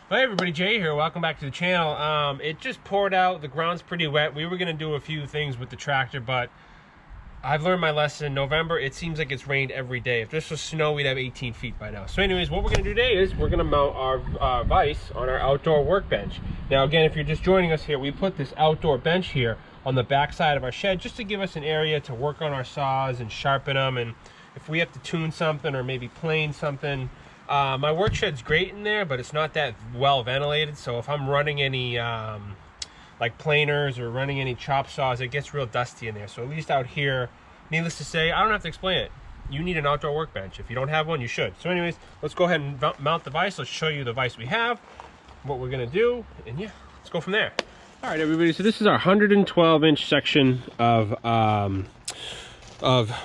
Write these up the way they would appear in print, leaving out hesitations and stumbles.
Hey everybody, Jay here. Welcome back to the channel. It just poured out. The ground's pretty wet. We were going to do a few things with the tractor, but I've learned my lesson. November, it seems like it's rained every day. If this was snow, we'd have 18 feet by now. So anyways, what we're going to do today is we're going to mount our vise on our outdoor workbench. Now again, if you're just joining us here, we put this outdoor bench here on the back side of our shed just to give us an area to work on our saws and sharpen them. And if we have to tune something or maybe plane something, my work shed's great in there, but it's not that well ventilated. So if I'm running any like planers or running any chop saws, it gets real dusty in there. So at least out here, needless to say, I don't have to explain it. You need an outdoor workbench. If you don't have one, you should. So anyways, let's go ahead and mount the vise. Let's show you the vise we have, what we're gonna do, and yeah, let's go from there. All right, everybody, so this is our 112-inch section of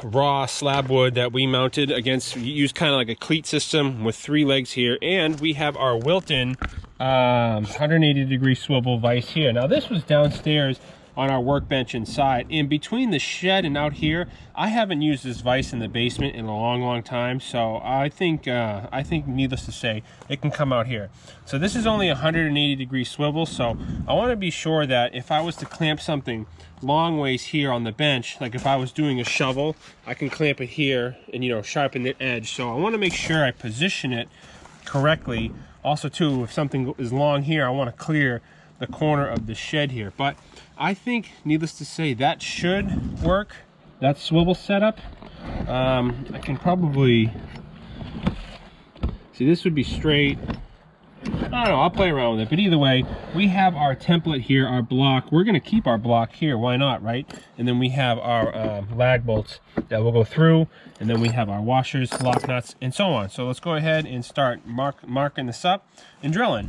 raw slab wood that we mounted against. We use kind of like a cleat system with 3 legs here, and we have our Wilton 180-degree swivel vise here. Now this was downstairs on our workbench inside. In between the shed and out here, I haven't used this vise in the basement in a long time, so I think needless to say, it can come out here. So this is only a 180-degree swivel, so I want to be sure that if I was to clamp something long ways here on the bench, like if I was doing a shovel, I can clamp it here and, you know, sharpen the edge. So I want to make sure I position it correctly. Also too, if something is long here, I want to clear the corner of the shed here. But I think, needless to say, that should work, that swivel setup. I can probably see this would be straight. I don't know, I'll play around with it, but either way, we have our template here, our block. We're going to keep our block here, why not, right? And then we have our lag bolts that will go through, and then we have our washers, lock nuts, and so on. So let's go ahead and start marking this up and drilling.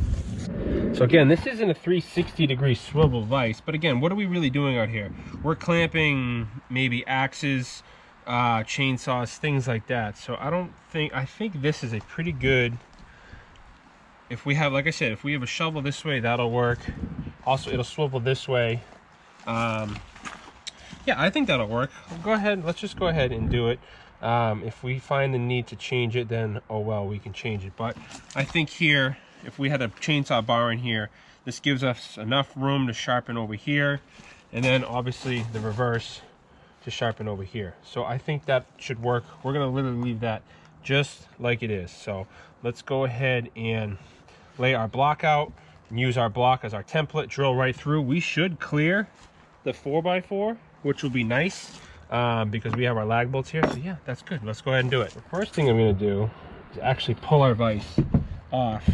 So again, this isn't a 360-degree swivel vise, but again, what are we really doing out here? We're clamping maybe axes, chainsaws, things like that. So I think this is a pretty good. If we have, like I said, if we have a shovel this way, that'll work. Also, it'll swivel this way. Yeah, I think that'll work. Go ahead, let's just go ahead and do it. If we find the need to change it, then oh well, we can change it. But I think here, if we had a chainsaw bar in here, this gives us enough room to sharpen over here, and then obviously the reverse to sharpen over here. So I think that should work. We're gonna literally leave that just like it is. So let's go ahead and lay our block out and use our block as our template, drill right through. We should clear the 4x4, which will be nice because we have our lag bolts here. So yeah, that's good. Let's go ahead and do it. The first thing I'm gonna do is actually pull our vise off,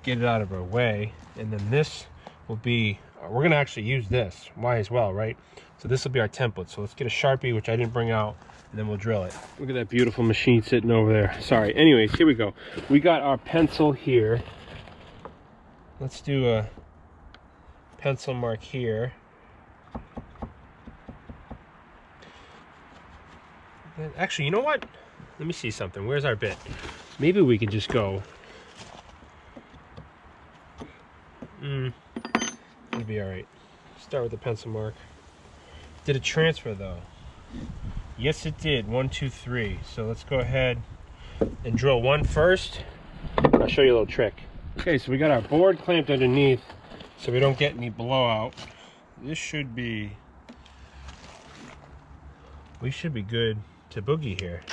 get it out of our way, and then this will be, we're gonna actually use this, might as well, right? So this will be our template. So let's get a Sharpie, which I didn't bring out, and then we'll drill it. Look at that beautiful machine sitting over there. Sorry. Anyways, here we go. We got our pencil here. Let's do a pencil mark here. Actually, you know what? Let me see something. Where's our bit? Maybe we could just go. It'll be all right. Start with the pencil mark. Did it transfer though? Yes, it did. 1, 2, 3. So let's go ahead and drill one first. I'll show you a little trick. Okay, so we got our board clamped underneath so we don't get any blowout. This should be, we should be good to boogie here.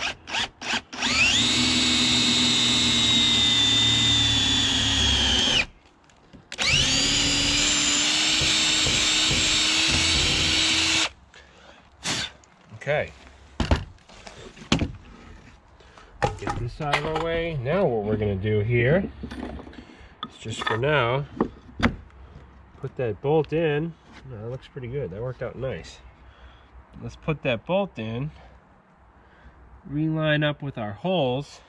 Okay. Get this out of our way. Now what we're gonna do here is just for now, put that bolt in. No, that looks pretty good. That worked out nice. Let's put that bolt in, reline up with our holes,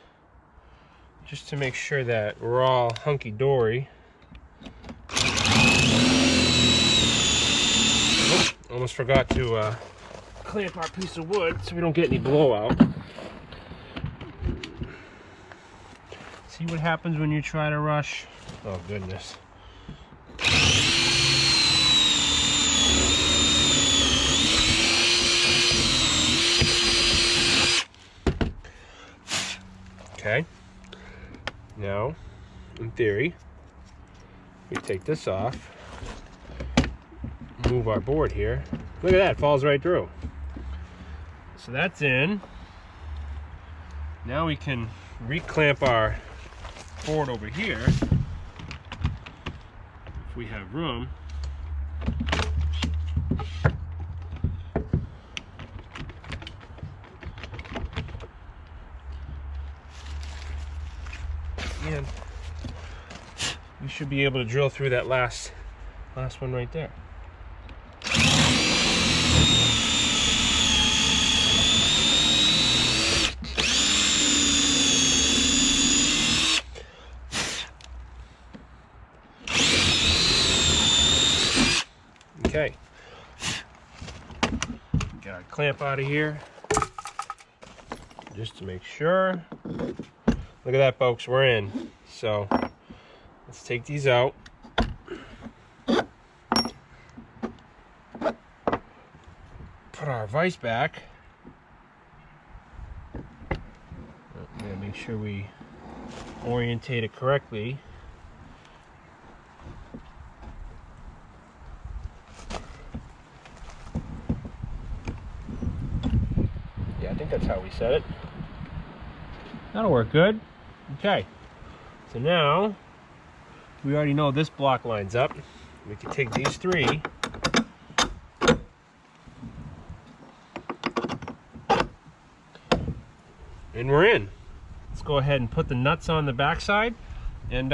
just to make sure that we're all hunky-dory. Oops, almost forgot to clamp our piece of wood so we don't get any blowout. See what happens when you try to rush. Oh goodness. Okay. Now, in theory, We take this off, move our board here. Look at that, it falls right through. So that's in. Now we can reclamp our board over here if we have room. And we should be able to drill through that last one right there. Okay. Got our clamp out of here just to make sure. Look at that, folks, we're in. So let's take these out. Put our vise back. Gotta make sure we orientate it correctly. Yeah, I think that's how we set it. That'll work good. Okay, so now we already know this block lines up. We can take these three and we're in. Let's go ahead and put the nuts on the back side and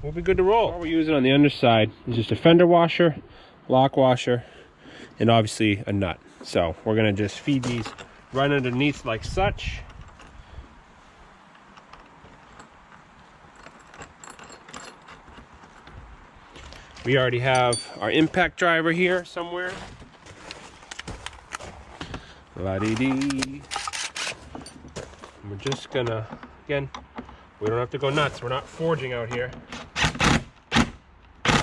we'll be good to roll. What we're using on the underside is just a fender washer, lock washer, and obviously a nut. So we're gonna just feed these right underneath like such. We already have our impact driver here somewhere. La-dee-dee. We're just gonna, again, we don't have to go nuts. We're not forging out here. Oh,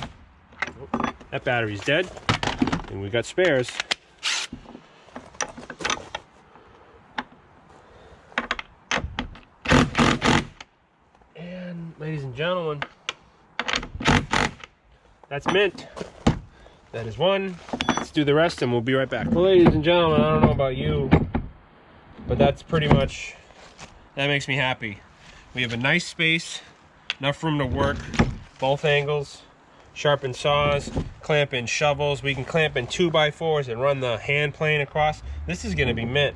that battery's dead, and we got spares. And ladies and gentlemen, that's mint. That is one. Let's do the rest and we'll be right back. Well, ladies and gentlemen, I don't know about you, but that's pretty much, that makes me happy. We have a nice space, enough room to work, both angles, sharpen saws, clamp in shovels. We can clamp in 2x4s and run the hand plane across. This is gonna be mint.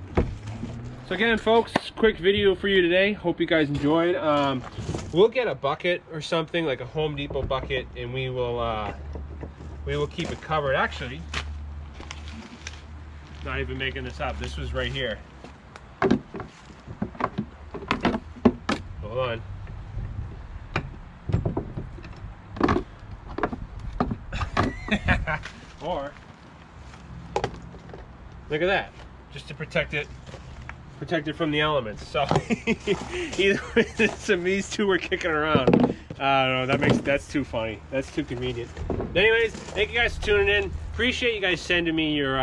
So again, folks, quick video for you today. Hope you guys enjoyed. We'll get a bucket or something, like a Home Depot bucket, and we will keep it covered. Actually, not even making this up. This was right here. Hold on. Or look at that, just to protect it from the elements. So either way, these two were kicking around. I don't know, that's too funny. That's too convenient. Anyways, thank you guys for tuning in. Appreciate you guys sending me your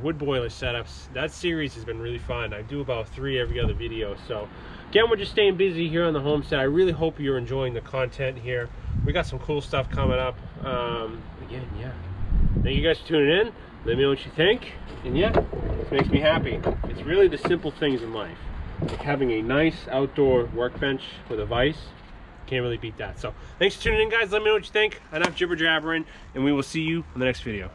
wood boiler setups. That series has been really fun. I do about 3 every other video. So again, we're just staying busy here on the homestead. I really hope you're enjoying the content here. We got some cool stuff coming up. Again, yeah. Thank you guys for tuning in. Let me know what you think. And yeah, this makes me happy. It's really the simple things in life. Like having a nice outdoor workbench with a vise. Can't really beat that. So thanks for tuning in, guys. Let me know what you think. Enough jibber jabbering, and we will see you in the next video.